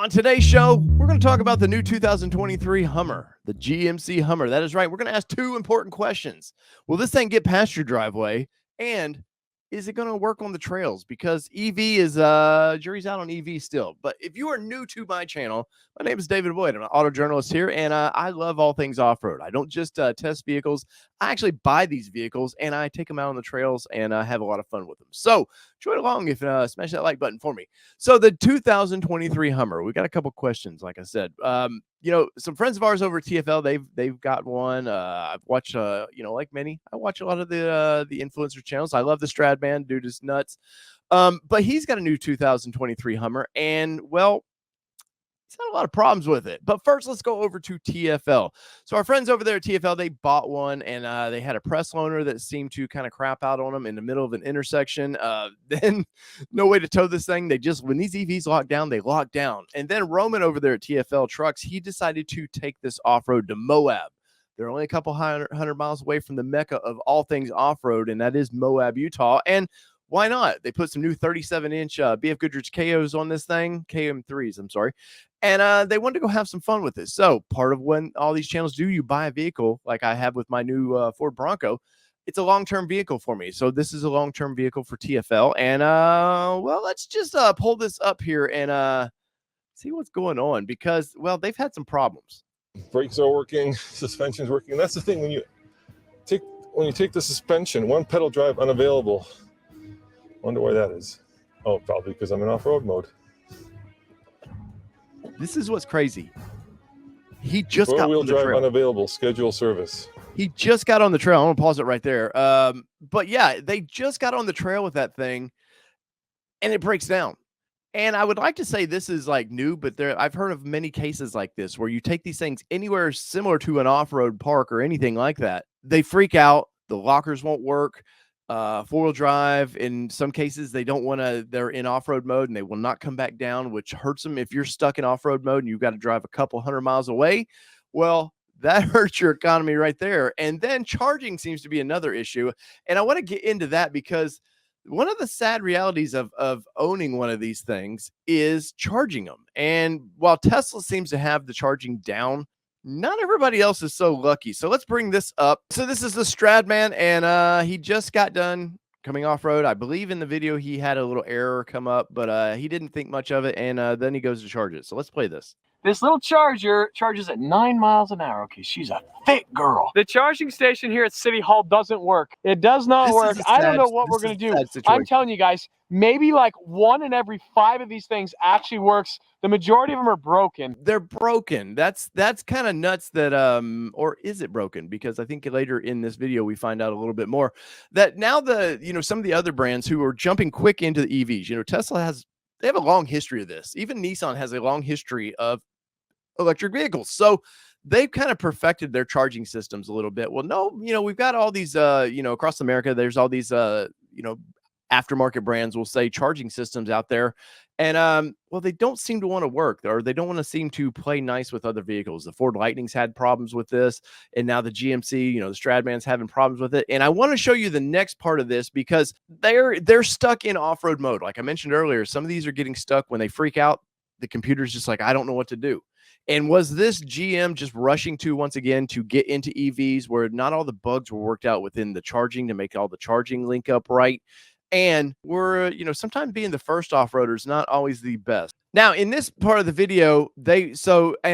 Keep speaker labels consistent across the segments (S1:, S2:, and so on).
S1: On today's show, we're going to talk about the new 2023 Hummer, the GMC Hummer. That is right. We're going to ask two important questions. Will this thing get past your driveway? And is it going to work on the trails? Because EV is, jury's out on EV still. But if you are new to my channel, my name is David Boyd. I'm an auto journalist here, and I love all things off-road. I don't just test vehicles. I actually buy these vehicles, and I take them out on the trails and have a lot of fun with them. So join along if smash that like button for me. So the 2023 Hummer, we got a couple questions, like I said. Some friends of ours over at TFL, they've got one. I've watched, like many, I watch a lot of the influencer channels. I love the Stradman, dude is nuts. But he's got a new 2023 Hummer, and well, he's had a lot of problems with it. But first, let's go over to TFL. So our friends over there at TFL, they bought one, and they had a press loaner that seemed to kind of crap out on them in the middle of an intersection. Then no way to tow this thing. When these EVs lock down, they lock down. And then Roman over there at TFL Trucks, he decided to take this off-road to Moab. They're only a couple hundred miles away from the mecca of all things off-road, and that is Moab, Utah. And why not? They put some new 37-inch BF Goodrich KOs on this thing, KM3s, I'm sorry. And they wanted to go have some fun with it. So part of when all these channels do, you buy a vehicle like I have with my new Ford Bronco. It's a long-term vehicle for me. So this is a long-term vehicle for TFL. And, well, let's just pull this up here and see what's going on because, well, they've had some problems.
S2: Brakes are working, suspension's working. That's the thing when you take the suspension, one pedal drive unavailable. Wonder why that is. Oh, probably because I'm in off-road mode.
S1: This is what's crazy. He just got
S2: four-wheel
S1: on the
S2: drive
S1: trail.
S2: Unavailable. Schedule service.
S1: He just got on the trail. I'm gonna pause it right there. But yeah, they just got on the trail with that thing, and it breaks down. And I would like to say this is like new, but I've heard of many cases like this where you take these things anywhere similar to an off-road park or anything like that. They freak out. The lockers won't work. Four-wheel drive, in some cases, they're in off-road mode and they will not come back down, which hurts them. If you're stuck in off-road mode and you've got to drive a couple hundred miles away, well, that hurts your economy right there. And then charging seems to be another issue. And I want to get into that because one of the sad realities of owning one of these things is charging them. And while Tesla seems to have the charging down, not everybody else is so lucky. So let's bring this up. So this is the Stradman, and he just got done coming off-road. I believe in the video he had a little error come up, but he didn't think much of it, and then he goes to charge it. So let's play this.
S3: This little charger charges at 9 miles an hour. Okay, she's a thick girl. The charging station here at City Hall doesn't work. It does not work. I don't know what we're going to do. I'm telling you guys, maybe like 1 in every 5 of these things actually works. The majority of them are broken.
S1: They're broken. That's kind of nuts that, or is it broken? Because I think later in this video, we find out a little bit more that now some of the other brands who are jumping quick into the EVs, Tesla they have a long history of this. Even Nissan has a long history of electric vehicles. So they've kind of perfected their charging systems a little bit. Well, no, we've got all these, across America, there's all these, aftermarket brands will say charging systems out there. And, well, they don't seem to want to work, or they don't want to seem to play nice with other vehicles. The Ford Lightning's had problems with this. And now the GMC, the Stradman's having problems with it. And I want to show you the next part of this because they're stuck in off-road mode. Like I mentioned earlier, some of these are getting stuck when they freak out. The computer's just like, I don't know what to do. And was this GM just rushing once again to get into EVs where not all the bugs were worked out within the charging to make all the charging link up right? And sometimes being the first off-roader is not always the best. Now, in this part of the video, and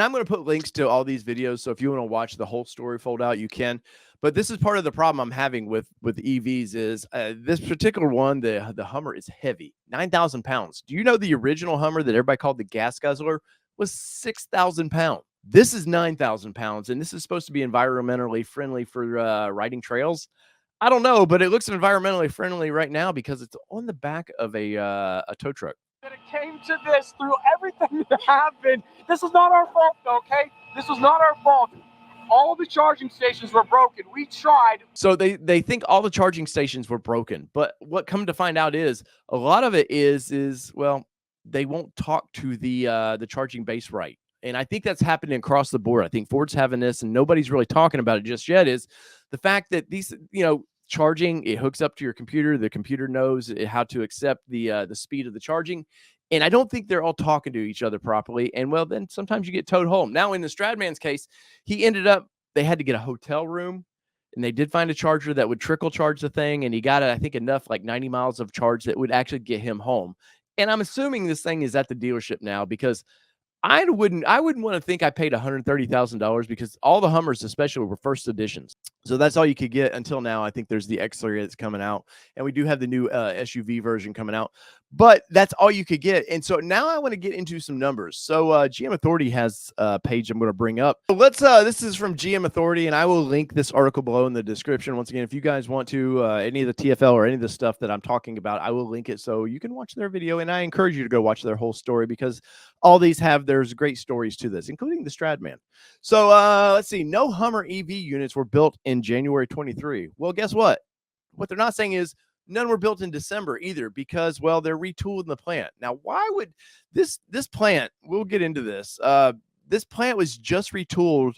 S1: I'm going to put links to all these videos. So if you want to watch the whole story fold out, you can. But this is part of the problem I'm having with EVs is this particular one, the Hummer is heavy, 9,000 pounds. Do you know the original Hummer that everybody called the gas guzzler was 6,000 pounds? This is 9,000 pounds, and this is supposed to be environmentally friendly for riding trails. I don't know, but it looks environmentally friendly right now because it's on the back of a tow truck.
S3: That it came to this through everything that happened. This is not our fault, okay? This was not our fault. All the charging stations were broken. We tried.
S1: So they think all the charging stations were broken, but what come to find out is a lot of it is well, they won't talk to the charging base right. And I think that's happening across the board. I think Ford's having this and nobody's really talking about it just yet, is the fact that these, charging, it hooks up to your computer. The computer knows how to accept the speed of the charging. And I don't think they're all talking to each other properly. And well, then sometimes you get towed home. Now, in the Stradman's case, they had to get a hotel room, and they did find a charger that would trickle charge the thing. And he got, I think, enough, like 90 miles of charge that would actually get him home. And I'm assuming this thing is at the dealership now, because I wouldn't want to think I paid $130,000, because all the Hummers, especially, were first editions. So that's all you could get until now. I think there's the X3 that's coming out, and we do have the new SUV version coming out, but that's all you could get. And so now I want to get into some numbers. So GM Authority has a page I'm going to bring up. So this is from GM Authority, and I will link this article below in the description. Once again, if you guys want to, any of the TFL or any of the stuff that I'm talking about, I will link it so you can watch their video. And I encourage you to go watch their whole story, because all these there's great stories to this, including the Stradman. So let's see. No Hummer EV units were built in January 23. Well, guess what? What they're not saying is none were built in December either, because, well, they're retooling the plant. Now, why would this plant, we'll get into this. This plant was just retooled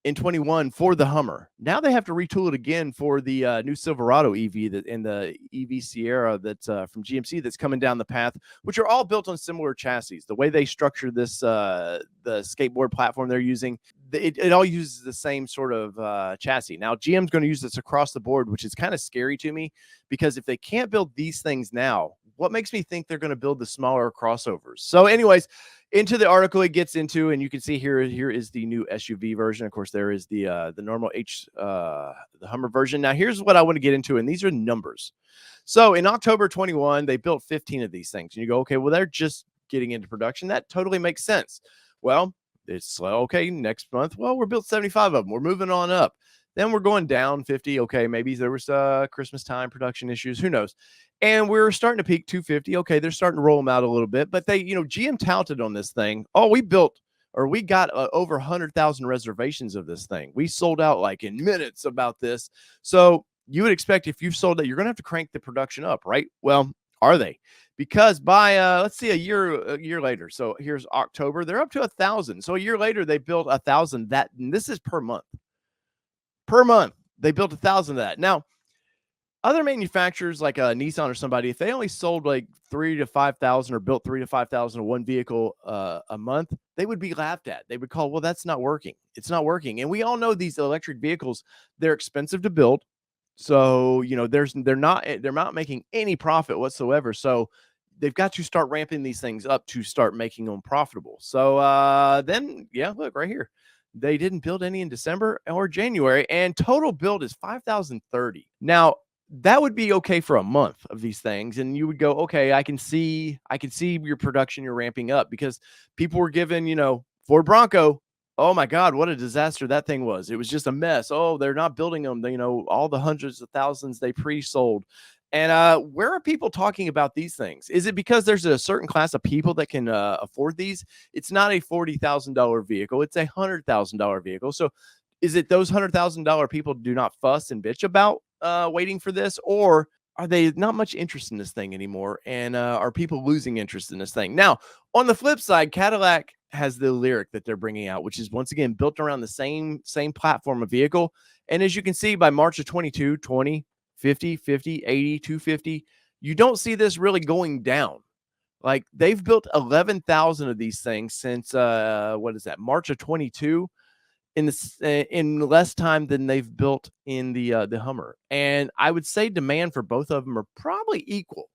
S1: in 21 for the Hummer. Now they have to retool it again for the new Silverado EV and the EV Sierra that's from GMC that's coming down the path, which are all built on similar chassis. The way they structure this, the skateboard platform they're using, it all uses the same sort of chassis. Now, GM's going to use this across the board, which is kind of scary to me, because if they can't build these things now, what makes me think they're going to build the smaller crossovers? So anyways, into the article it gets into, and you can see here is the new SUV version. Of course, there is the normal the Hummer version. Now, here's what I want to get into, and these are numbers. So in October 21, they built 15 of these things. And you go, okay, well, they're just getting into production. That totally makes sense. Well, it's slow. Okay, next month, well, we're built 75 of them. We're moving on up. Then we're going down 50. Okay, maybe there was Christmas time production issues. Who knows? And we're starting to peak 250. Okay, they're starting to roll them out a little bit. But they, GM touted on this thing. Oh, we got over 100,000 reservations of this thing. We sold out like in minutes about this. So you would expect, if you've sold it, you're going to have to crank the production up, right? Well, are they? Because by let's see, a year later, so here's October, they're up to 1,000. So a year later, they built 1,000. And this is per month. Per month, they built 1,000 of that. Now, other manufacturers like Nissan or somebody, if they only sold like 3,000 to 5,000 or built 3,000 to 5,000 of one vehicle a month, they would be laughed at. They would call, well, that's not working. It's not working. And we all know these electric vehicles, they're expensive to build. So, they're not making any profit whatsoever. So they've got to start ramping these things up to start making them profitable. So then, yeah, look right here. They didn't build any in December or January, and total build is 5,030. Now, that would be okay for a month of these things, and you would go, okay, I can see your production, you're ramping up, because people were given, Ford Bronco. Oh my God, what a disaster that thing was. It was just a mess. Oh, they're not building them. All the hundreds of thousands they pre-sold. And where are people talking about these things? Is it because there's a certain class of people that can afford these? It's not a $40,000 vehicle. It's a $100,000 vehicle. So is it those $100,000 people do not fuss and bitch about waiting for this? Or are they not much interest in this thing anymore? And are people losing interest in this thing? Now, on the flip side, Cadillac has the Lyric that they're bringing out, which is once again built around the same platform of vehicle. And as you can see, by March of 22, 20, 50, 50, 80, 250, you don't see this really going down. Like, they've built 11,000 of these things since March of 22, in less time than they've built in the Hummer. And I would say demand for both of them are probably equal.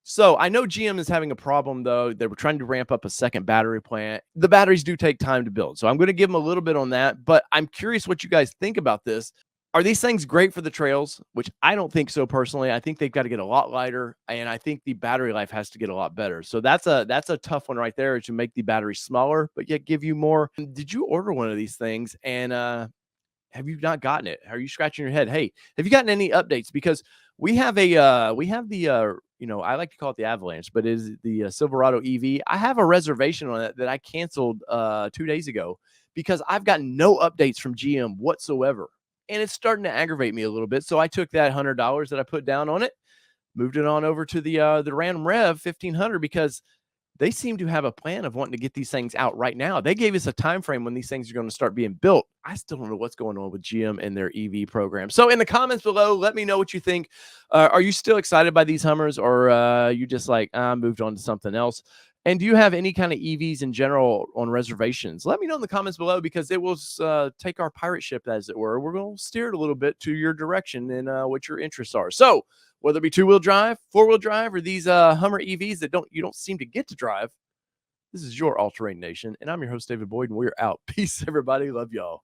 S1: So I know GM is having a problem, though. They were trying to ramp up a second battery plant. The batteries do take time to build, so I'm going to give them a little bit on that. But I'm curious what you guys think about this. Are these things great for the trails? Which I don't think so personally. I think they've got to get a lot lighter, and I think the battery life has to get a lot better. So that's a tough one right there, to make the battery smaller, but yet give you more. Did you order one of these things, and have you not gotten it? Are you scratching your head? Hey, have you gotten any updates? Because we have the I like to call it the Avalanche, but it is the Silverado EV. I have a reservation on it that I canceled 2 days ago, because I've gotten no updates from GM whatsoever. And it's starting to aggravate me a little bit. So I took that $100 that I put down on it, moved it on over to the Ram Rev 1500, because they seem to have a plan of wanting to get these things out right now. They gave us a time frame when these things are going to start being built. I still don't know what's going on with GM and their EV program. So in the comments below, let me know what you think. Are you still excited by these Hummers, or you just like moved on to something else? And do you have any kind of EVs in general on reservations? Let me know in the comments below, because it will take our pirate ship, as it were. We're going to steer it a little bit to your direction and what your interests are. So whether it be 2-wheel drive, 4-wheel drive, or these Hummer EVs that you don't seem to get to drive, this is your All Terrain Nation, and I'm your host, David Boyd, and we're out. Peace, everybody. Love y'all.